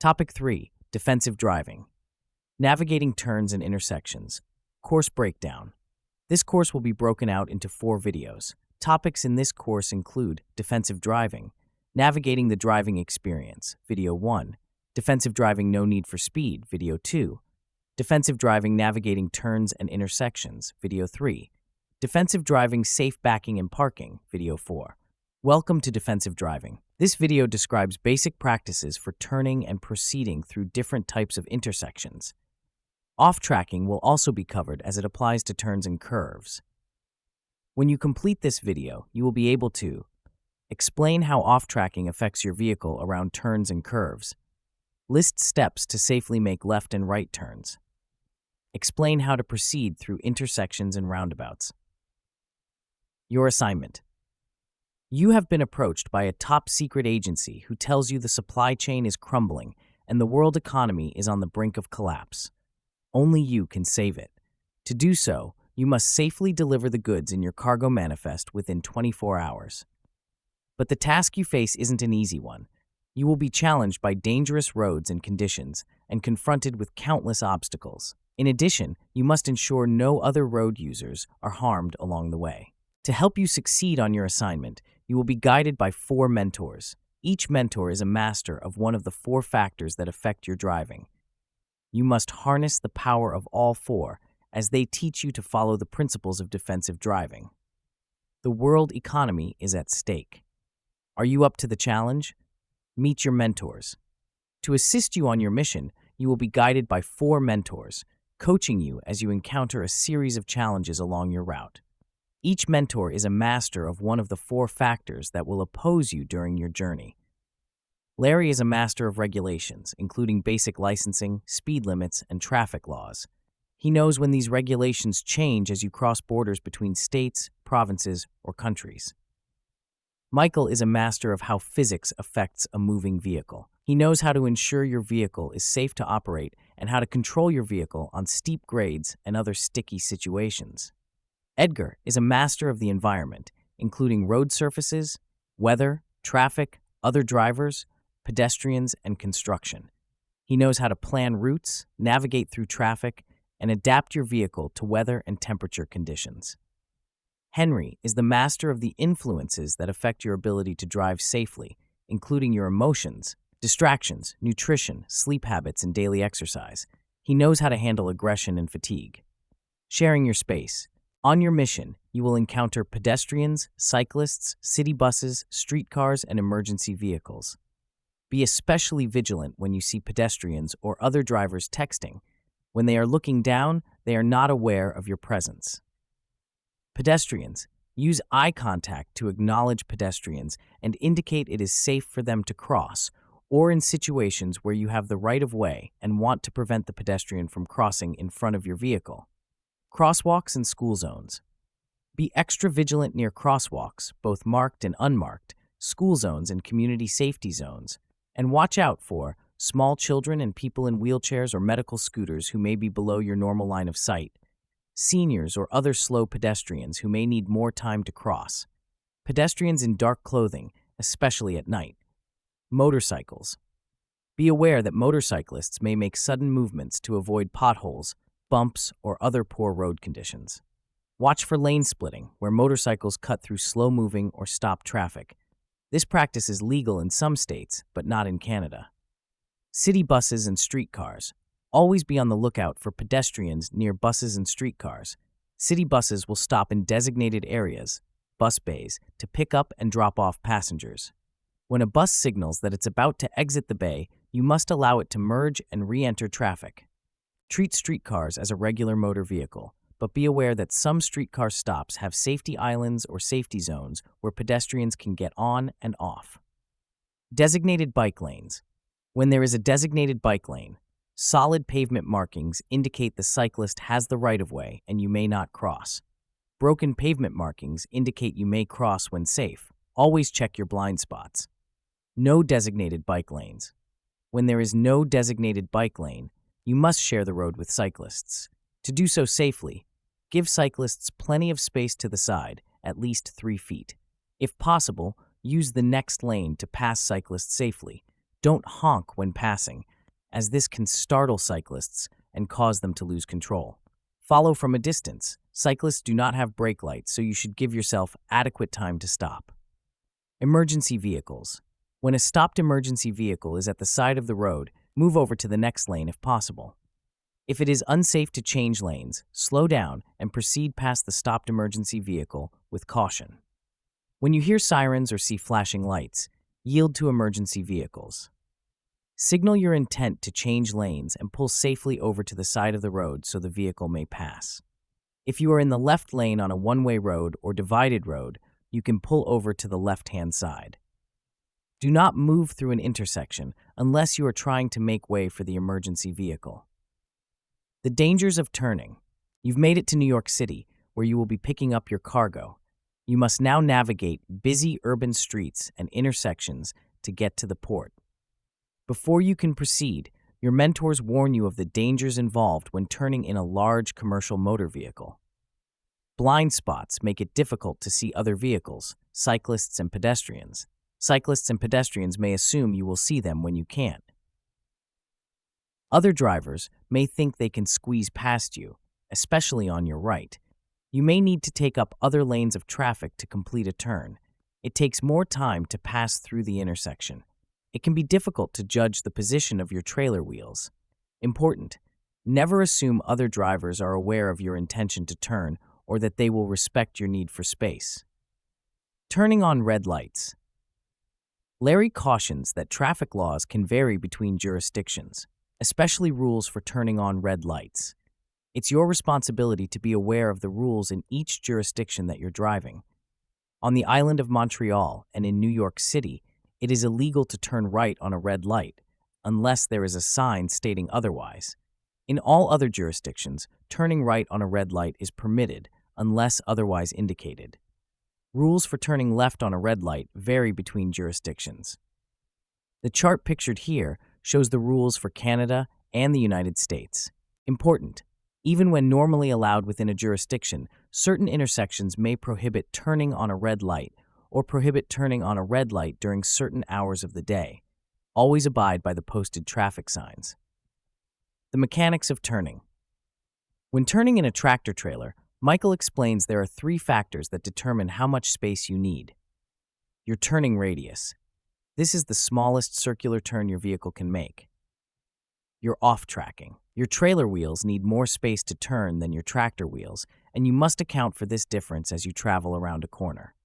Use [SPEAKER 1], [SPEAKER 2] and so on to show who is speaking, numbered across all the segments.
[SPEAKER 1] Topic 3. Defensive driving. Navigating turns and intersections. Course breakdown. This course will be broken out into 4 videos. Topics in this course include defensive driving, navigating the driving experience, video 1, defensive driving no need for speed, video 2, defensive driving navigating turns and intersections, video 3, defensive driving safe backing and parking, video 4. Welcome to defensive driving. This video describes basic practices for turning and proceeding through different types of intersections. Off-tracking will also be covered as it applies to turns and curves. When you complete this video, you will be able to explain how off-tracking affects your vehicle around turns and curves, list steps to safely make left and right turns, explain how to proceed through intersections and roundabouts. Your assignment. You have been approached by a top-secret agency who tells you the supply chain is crumbling and the world economy is on the brink of collapse. Only you can save it. To do so, you must safely deliver the goods in your cargo manifest within 24 hours. But the task you face isn't an easy one. You will be challenged by dangerous roads and conditions and confronted with countless obstacles. In addition, you must ensure no other road users are harmed along the way. To help you succeed on your assignment, you will be guided by 4 mentors. Each mentor is a master of one of the 4 factors that affect your driving. You must harness the power of all 4 as they teach you to follow the principles of defensive driving. The world economy is at stake. Are you up to the challenge? Meet your mentors. To assist you on your mission, you will be guided by 4 mentors, coaching you as you encounter a series of challenges along your route. Each mentor is a master of one of the 4 factors that will oppose you during your journey. Larry is a master of regulations, including basic licensing, speed limits, and traffic laws. He knows when these regulations change as you cross borders between states, provinces, or countries. Michael is a master of how physics affects a moving vehicle. He knows how to ensure your vehicle is safe to operate and how to control your vehicle on steep grades and other sticky situations. Edgar is a master of the environment, including road surfaces, weather, traffic, other drivers, pedestrians, and construction. He knows how to plan routes, navigate through traffic, and adapt your vehicle to weather and temperature conditions. Henry is the master of the influences that affect your ability to drive safely, including your emotions, distractions, nutrition, sleep habits, and daily exercise. He knows how to handle aggression and fatigue. Sharing your space. On your mission, you will encounter pedestrians, cyclists, city buses, streetcars, and emergency vehicles. Be especially vigilant when you see pedestrians or other drivers texting. When they are looking down, they are not aware of your presence. Pedestrians. Use eye contact to acknowledge pedestrians and indicate it is safe for them to cross, or in situations where you have the right of way and want to prevent the pedestrian from crossing in front of your vehicle. Crosswalks and school zones. Be extra vigilant near crosswalks, both marked and unmarked, school zones and community safety zones, and watch out for small children and people in wheelchairs or medical scooters who may be below your normal line of sight, seniors or other slow pedestrians who may need more time to cross, pedestrians in dark clothing, especially at night. Motorcycles. Be aware that motorcyclists may make sudden movements to avoid potholes, bumps, or other poor road conditions. Watch for lane splitting, where motorcycles cut through slow-moving or stop traffic. This practice is legal in some states, but not in Canada. City buses and streetcars. Always be on the lookout for pedestrians near buses and streetcars. City buses will stop in designated areas, bus bays, to pick up and drop off passengers. When a bus signals that it's about to exit the bay, you must allow it to merge and re-enter traffic. Treat streetcars as a regular motor vehicle, but be aware that some streetcar stops have safety islands or safety zones where pedestrians can get on and off. Designated bike lanes. When there is a designated bike lane, solid pavement markings indicate the cyclist has the right-of-way and you may not cross. Broken pavement markings indicate you may cross when safe. Always check your blind spots. No designated bike lanes. When there is no designated bike lane, you must share the road with cyclists. To do so safely, give cyclists plenty of space to the side, at least 3 feet. If possible, use the next lane to pass cyclists safely. Don't honk when passing. as this can startle cyclists and cause them to lose control. Follow from a distance. Cyclists do not have brake lights, so you should give yourself adequate time to stop. Emergency vehicles. When a stopped emergency vehicle is at the side of the road, move over to the next lane if possible. If it is unsafe to change lanes, slow down and proceed past the stopped emergency vehicle with caution. When you hear sirens or see flashing lights, yield to emergency vehicles. Signal your intent to change lanes and pull safely over to the side of the road so the vehicle may pass. If you are in the left lane on a one-way road or divided road, you can pull over to the left-hand side. Do not move through an intersection unless you are trying to make way for the emergency vehicle. The dangers of turning. You've made it to New York City, where you will be picking up your cargo. You must now navigate busy urban streets and intersections to get to the port. Before you can proceed, your mentors warn you of the dangers involved when turning in a large commercial motor vehicle. Blind spots make it difficult to see other vehicles, cyclists and pedestrians. Cyclists and pedestrians may assume you will see them when you can't. Other drivers may think they can squeeze past you, especially on your right. You may need to take up other lanes of traffic to complete a turn. It takes more time to pass through the intersection. It can be difficult to judge the position of your trailer wheels. Important: never assume other drivers are aware of your intention to turn or that they will respect your need for space. Turning on red lights. Larry cautions that traffic laws can vary between jurisdictions, especially rules for turning on red lights. It's your responsibility to be aware of the rules in each jurisdiction that you're driving. On the island of Montreal and in New York City, it is illegal to turn right on a red light, unless there is a sign stating otherwise. In all other jurisdictions, turning right on a red light is permitted, unless otherwise indicated. Rules for turning left on a red light vary between jurisdictions. The chart pictured here shows the rules for Canada and the United States. Important: even when normally allowed within a jurisdiction, certain intersections may prohibit turning on a red light or prohibit turning on a red light during certain hours of the day. Always abide by the posted traffic signs. The mechanics of turning. When turning in a tractor trailer, Michael explains there are 3 factors that determine how much space you need. Your turning radius. This is the smallest circular turn your vehicle can make. Your off-tracking. Your trailer wheels need more space to turn than your tractor wheels, and you must account for this difference as you travel around a corner.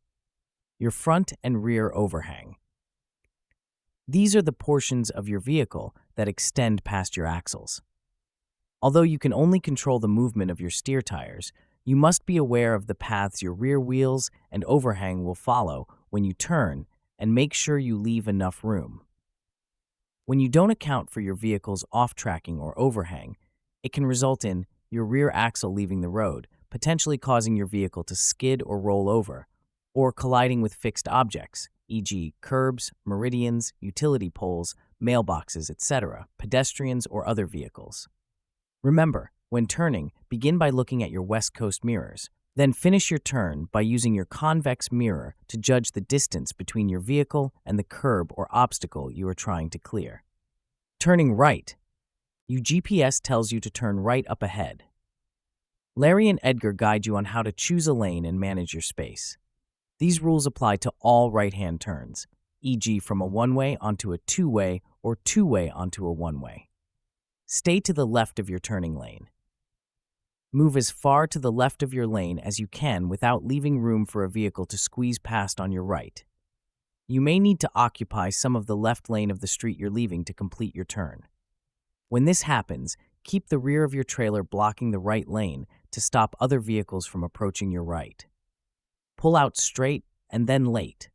[SPEAKER 1] Your front and rear overhang. These are the portions of your vehicle that extend past your axles. Although you can only control the movement of your steer tires, you must be aware of the paths your rear wheels and overhang will follow when you turn, and make sure you leave enough room. When you don't account for your vehicle's off-tracking or overhang, it can result in your rear axle leaving the road, potentially causing your vehicle to skid or roll over, or colliding with fixed objects, e.g. curbs, meridians, utility poles, mailboxes, etc., pedestrians, or other vehicles. Remember, when turning, begin by looking at your West Coast mirrors. Then finish your turn by using your convex mirror to judge the distance between your vehicle and the curb or obstacle you are trying to clear. Turning right. Your GPS tells you to turn right up ahead. Larry and Edgar guide you on how to choose a lane and manage your space. These rules apply to all right-hand turns, e.g. from a one-way onto a two-way or two-way onto a one-way. Stay to the left of your turning lane. Move as far to the left of your lane as you can without leaving room for a vehicle to squeeze past on your right. You may need to occupy some of the left lane of the street you're leaving to complete your turn. When this happens, keep the rear of your trailer blocking the right lane to stop other vehicles from approaching your right. Pull out straight and then late.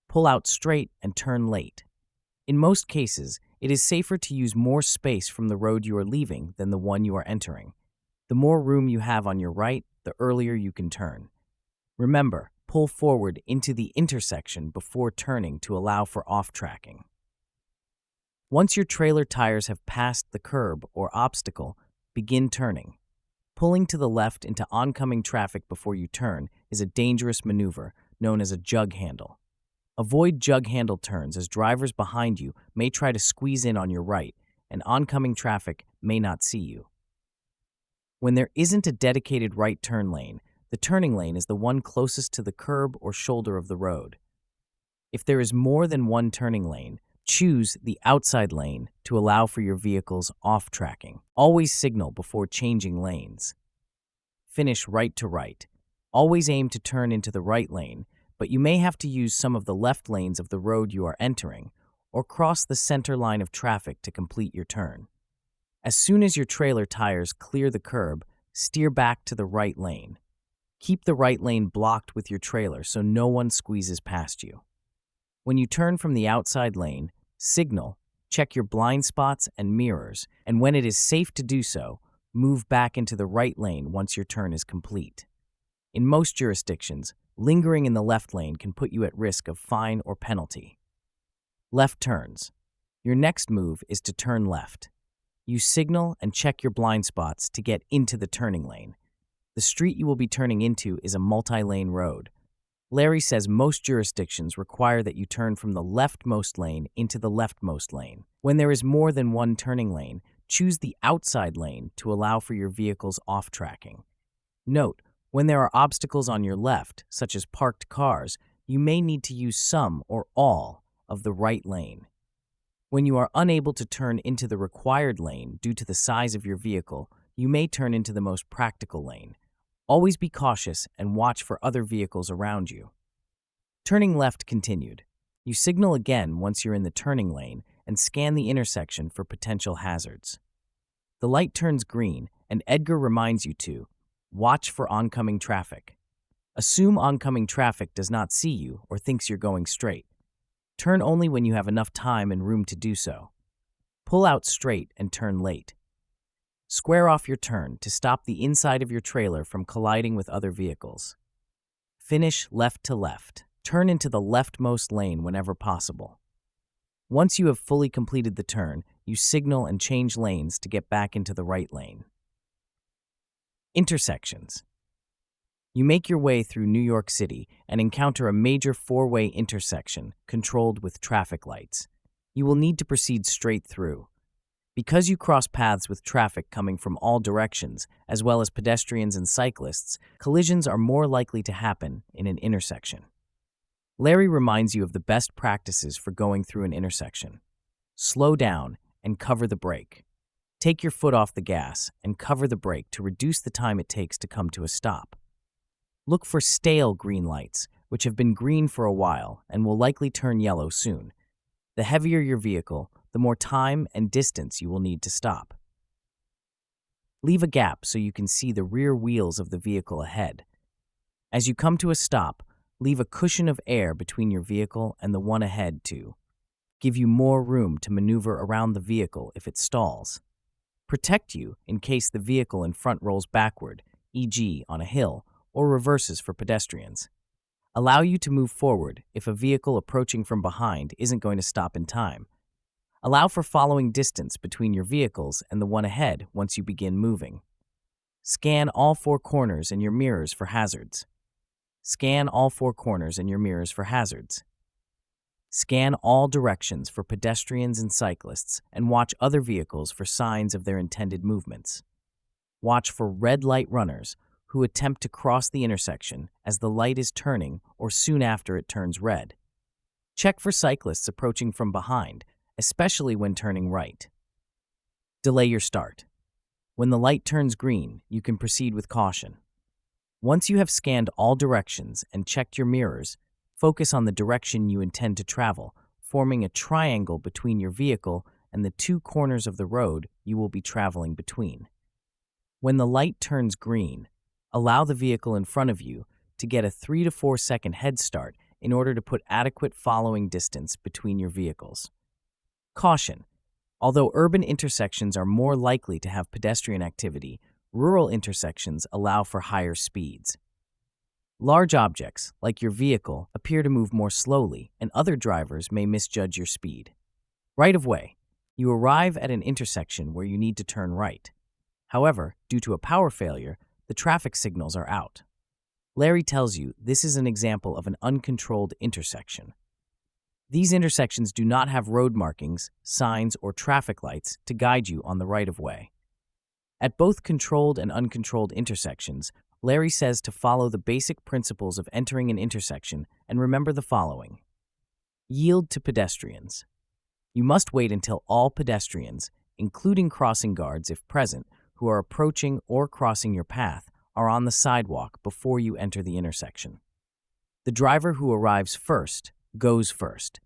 [SPEAKER 1] Pull out straight and turn late. In most cases, it is safer to use more space from the road you are leaving than the one you are entering. The more room you have on your right, the earlier you can turn. Remember, pull forward into the intersection before turning to allow for off-tracking. Once your trailer tires have passed the curb or obstacle, begin turning. Pulling to the left into oncoming traffic before you turn is a dangerous maneuver known as a jug handle. Avoid jug handle turns as drivers behind you may try to squeeze in on your right, and oncoming traffic may not see you. When there isn't a dedicated right turn lane, the turning lane is the one closest to the curb or shoulder of the road. If there is more than one turning lane, choose the outside lane to allow for your vehicle's off-tracking. Always signal before changing lanes. Finish right to right. Always aim to turn into the right lane, but you may have to use some of the left lanes of the road you are entering, or cross the center line of traffic to complete your turn. As soon as your trailer tires clear the curb, steer back to the right lane. Keep the right lane blocked with your trailer so no one squeezes past you. When you turn from the outside lane, signal, check your blind spots and mirrors, and when it is safe to do so, move back into the right lane once your turn is complete. In most jurisdictions, lingering in the left lane can put you at risk of fine or penalty. Left turns. Your next move is to turn left. You signal and check your blind spots to get into the turning lane. The street you will be turning into is a multi-lane road. Larry says most jurisdictions require that you turn from the leftmost lane into the leftmost lane. When there is more than one turning lane, choose the outside lane to allow for your vehicle's off-tracking. Note, when there are obstacles on your left, such as parked cars, you may need to use some or all of the right lane. When you are unable to turn into the required lane due to the size of your vehicle, you may turn into the most practical lane. Always be cautious and watch for other vehicles around you. Turning left continued. You signal again once you're in the turning lane and scan the intersection for potential hazards. The light turns green and Edgar reminds you to watch for oncoming traffic. Assume oncoming traffic does not see you or thinks you're going straight. Turn only when you have enough time and room to do so. Pull out straight and turn late. Square off your turn to stop the inside of your trailer from colliding with other vehicles. Finish left to left. Turn into the leftmost lane whenever possible. Once you have fully completed the turn, you signal and change lanes to get back into the right lane. Intersections. You make your way through New York City and encounter a major four-way intersection controlled with traffic lights. You will need to proceed straight through. Because you cross paths with traffic coming from all directions, as well as pedestrians and cyclists, collisions are more likely to happen in an intersection. Larry reminds you of the best practices for going through an intersection. Slow down and cover the brake. Take your foot off the gas and cover the brake to reduce the time it takes to come to a stop. Look for stale green lights, which have been green for a while and will likely turn yellow soon. The heavier your vehicle, the more time and distance you will need to stop. Leave a gap so you can see the rear wheels of the vehicle ahead. As you come to a stop, leave a cushion of air between your vehicle and the one ahead to give you more room to maneuver around the vehicle if it stalls. Protect you in case the vehicle in front rolls backward, e.g. on a hill, or reverses for pedestrians. Allow you to move forward if a vehicle approaching from behind isn't going to stop in time. Allow for following distance between your vehicles and the one ahead once you begin moving. Scan all four corners in your mirrors for hazards. Scan all four corners in your mirrors for hazards. Scan all directions for pedestrians and cyclists and watch other vehicles for signs of their intended movements. Watch for red light runners who attempt to cross the intersection as the light is turning or soon after it turns red. Check for cyclists approaching from behind, especially when turning right. Delay your start. When the light turns green, you can proceed with caution. Once you have scanned all directions and checked your mirrors, focus on the direction you intend to travel, forming a triangle between your vehicle and the two corners of the road you will be traveling between. When the light turns green, allow the vehicle in front of you to get a 3 to 4 second head start in order to put adequate following distance between your vehicles. Caution. Although urban intersections are more likely to have pedestrian activity, rural intersections allow for higher speeds. Large objects, like your vehicle, appear to move more slowly, and other drivers may misjudge your speed. Right of way. You arrive at an intersection where you need to turn right. However, due to a power failure, the traffic signals are out. Larry tells you this is an example of an uncontrolled intersection. These intersections do not have road markings, signs, or traffic lights to guide you on the right-of-way. At both controlled and uncontrolled intersections, Larry says to follow the basic principles of entering an intersection and remember the following. Yield to pedestrians. You must wait until all pedestrians, including crossing guards if present, who are approaching or crossing your path, are on the sidewalk before you enter the intersection. The driver who arrives first goes first.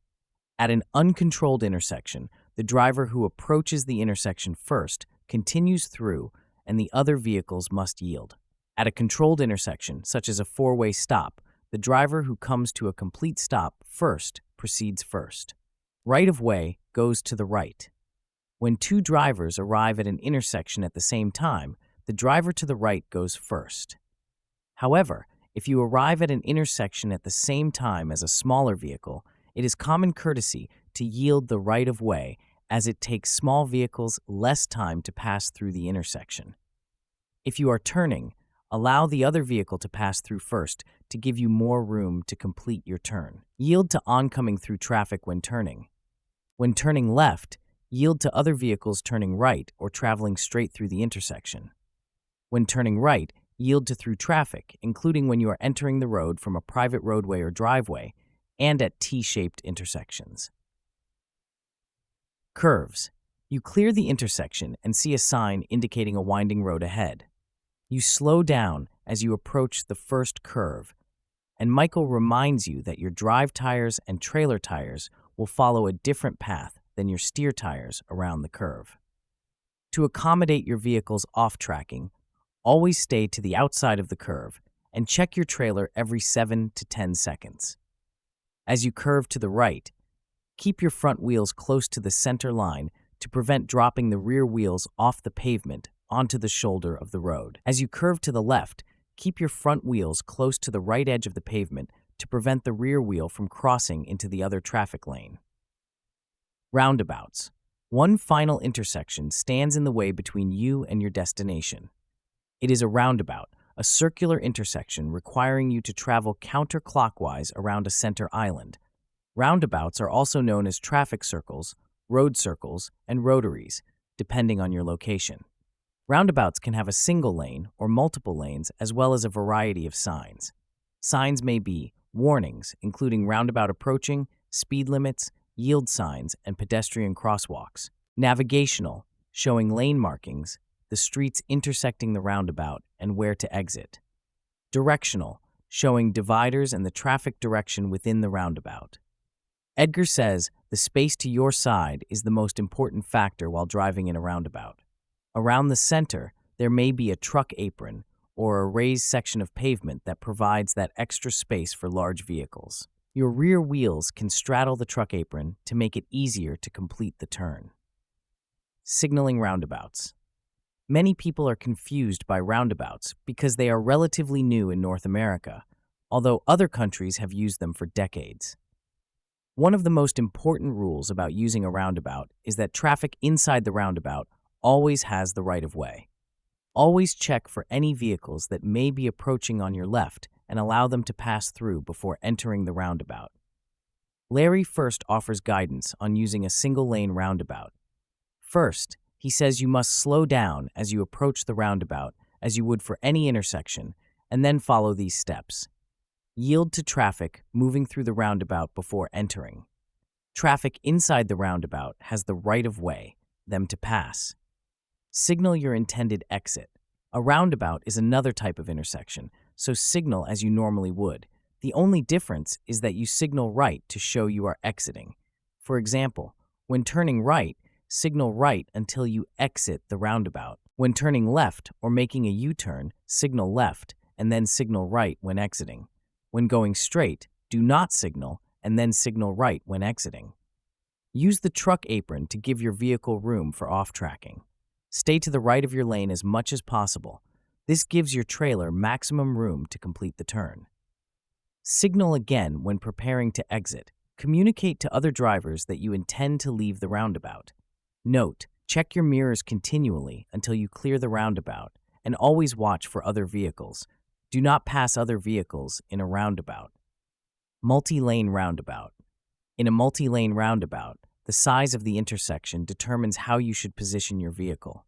[SPEAKER 1] At an uncontrolled intersection, the driver who approaches the intersection first continues through, and the other vehicles must yield. At a controlled intersection, such as a four-way stop, the driver who comes to a complete stop first proceeds first. Right-of-way goes to the right. When two drivers arrive at an intersection at the same time, the driver to the right goes first. However, if you arrive at an intersection at the same time as a smaller vehicle, it is common courtesy to yield the right-of-way as it takes small vehicles less time to pass through the intersection. If you are turning, allow the other vehicle to pass through first to give you more room to complete your turn. Yield to oncoming through traffic when turning. When turning left, yield to other vehicles turning right or traveling straight through the intersection. When turning right, yield to through traffic, including when you are entering the road from a private roadway or driveway, and at T-shaped intersections. Curves. You clear the intersection and see a sign indicating a winding road ahead. You slow down as you approach the first curve, and Michael reminds you that your drive tires and trailer tires will follow a different path than your steer tires around the curve. To accommodate your vehicle's off-tracking, always stay to the outside of the curve and check your trailer every 7 to 10 seconds. As you curve to the right, keep your front wheels close to the center line to prevent dropping the rear wheels off the pavement onto the shoulder of the road. As you curve to the left, keep your front wheels close to the right edge of the pavement to prevent the rear wheel from crossing into the other traffic lane. Roundabouts. One final intersection stands in the way between you and your destination. It is a roundabout, a circular intersection requiring you to travel counterclockwise around a center island. Roundabouts are also known as traffic circles, road circles, and rotaries, depending on your location. Roundabouts can have a single lane or multiple lanes as well as a variety of signs. Signs may be warnings, including roundabout approaching, speed limits, yield signs, and pedestrian crosswalks. Navigational, showing lane markings, the streets intersecting the roundabout, and where to exit. Directional, showing dividers and the traffic direction within the roundabout. Edgar says the space to your side is the most important factor while driving in a roundabout. Around the center, there may be a truck apron or a raised section of pavement that provides that extra space for large vehicles. Your rear wheels can straddle the truck apron to make it easier to complete the turn. Signaling roundabouts. Many people are confused by roundabouts because they are relatively new in North America, although other countries have used them for decades. One of the most important rules about using a roundabout is that traffic inside the roundabout always has the right-of-way. Always check for any vehicles that may be approaching on your left and allow them to pass through before entering the roundabout. Larry first offers guidance on using a single-lane roundabout. First, he says you must slow down as you approach the roundabout as you would for any intersection, and then follow these steps. Yield to traffic moving through the roundabout before entering. Traffic inside the roundabout has the right-of-way, them to pass. Signal your intended exit. A roundabout is another type of intersection, so signal as you normally would. The only difference is that you signal right to show you are exiting. For example, when turning right, signal right until you exit the roundabout. When turning left or making a U-turn, signal left and then signal right when exiting. When going straight, do not signal and then signal right when exiting. Use the truck apron to give your vehicle room for off-tracking. Stay to the right of your lane as much as possible. This gives your trailer maximum room to complete the turn. Signal again when preparing to exit. Communicate to other drivers that you intend to leave the roundabout. Note, check your mirrors continually until you clear the roundabout, and always watch for other vehicles. Do not pass other vehicles in a roundabout. Multi-lane roundabout. In a multi-lane roundabout, the size of the intersection determines how you should position your vehicle.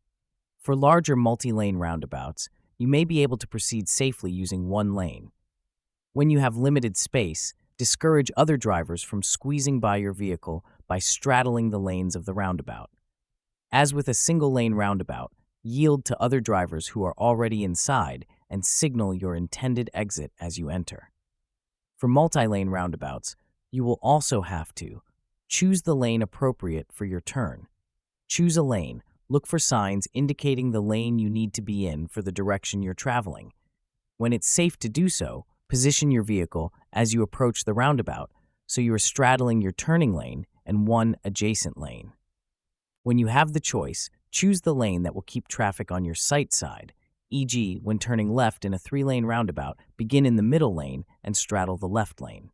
[SPEAKER 1] For larger multi-lane roundabouts, you may be able to proceed safely using one lane. When you have limited space, discourage other drivers from squeezing by your vehicle by straddling the lanes of the roundabout. As with a single-lane roundabout, yield to other drivers who are already inside and signal your intended exit as you enter. For multi-lane roundabouts, you will also have to choose the lane appropriate for your turn. Choose a lane. Look for signs indicating the lane you need to be in for the direction you're traveling. When it's safe to do so, position your vehicle as you approach the roundabout so you are straddling your turning lane and one adjacent lane. When you have the choice, choose the lane that will keep traffic on your sight side, e.g., when turning left in a 3-lane roundabout, begin in the middle lane and straddle the left lane.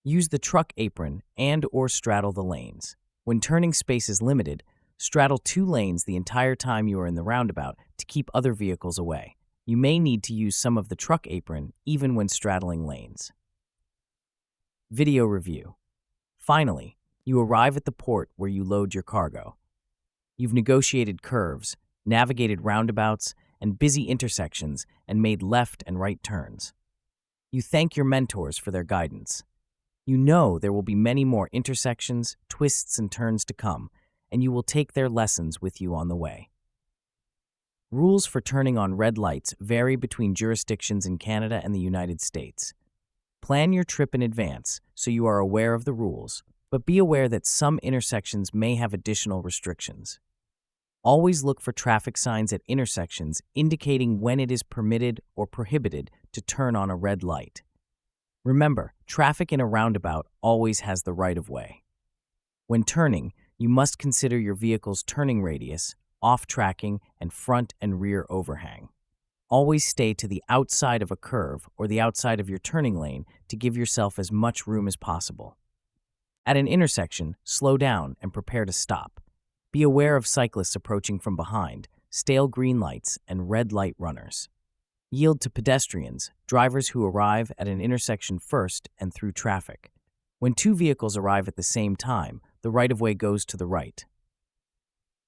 [SPEAKER 1] Use the truck apron and/or straddle the lanes. When turning space is limited, straddle 2 lanes the entire time you are in the roundabout to keep other vehicles away. You may need to use some of the truck apron even when straddling lanes. Video review. Finally, you arrive at the port where you load your cargo. You've negotiated curves, navigated roundabouts and busy intersections, and made left and right turns. You thank your mentors for their guidance. You know there will be many more intersections, twists, and turns to come, and you will take their lessons with you on the way. Rules for turning on red lights vary between jurisdictions in Canada and the United States. Plan your trip in advance so you are aware of the rules, but be aware that some intersections may have additional restrictions. Always look for traffic signs at intersections indicating when it is permitted or prohibited to turn on a red light. Remember, traffic in a roundabout always has the right-of-way. When turning, you must consider your vehicle's turning radius, off-tracking, and front and rear overhang. Always stay to the outside of a curve or the outside of your turning lane to give yourself as much room as possible. At an intersection, slow down and prepare to stop. Be aware of cyclists approaching from behind, stale green lights, and red light runners. Yield to pedestrians, drivers who arrive at an intersection first and through traffic. When 2 vehicles arrive at the same time, the right-of-way goes to the right.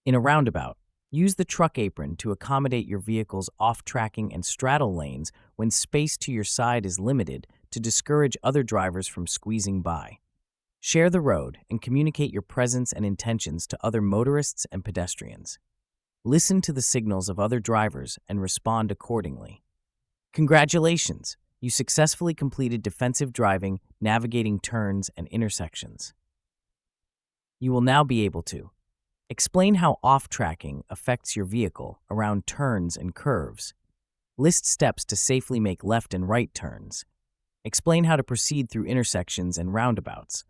[SPEAKER 1] In a roundabout, use the truck apron to accommodate your vehicle's off-tracking and straddle lanes when space to your side is limited to discourage other drivers from squeezing by. Share the road and communicate your presence and intentions to other motorists and pedestrians. Listen to the signals of other drivers and respond accordingly. Congratulations! You successfully completed defensive driving, navigating turns and intersections. You will now be able to explain how off-tracking affects your vehicle around turns and curves. List steps to safely make left and right turns. Explain how to proceed through intersections and roundabouts.